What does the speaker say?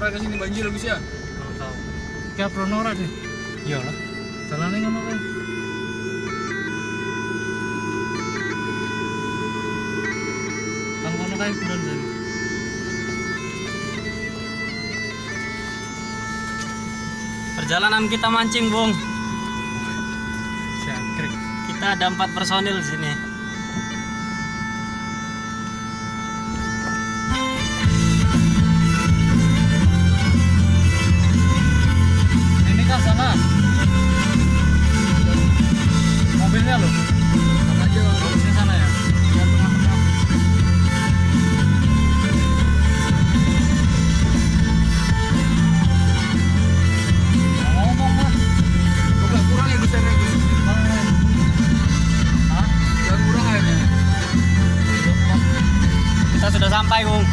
Pronora ke sini banjir Gus ya? Belum tahu. Kayak Pronora nih. Iya lah. Jalannya ngono kan. Kan ngono kae bulan dari. Perjalanan kita mancing, Bung. Jangkrik. Kita ada 4 personil di sini. Ini kan sana. Mobilnya loh. Sama aja. Mobilnya sana ya. Ya tengah-tengah. Ya, ngomong lah. Agak kurang ya Gus ya Gus. Hah? Agak kurang airnya. Kita sudah sampai, Bung.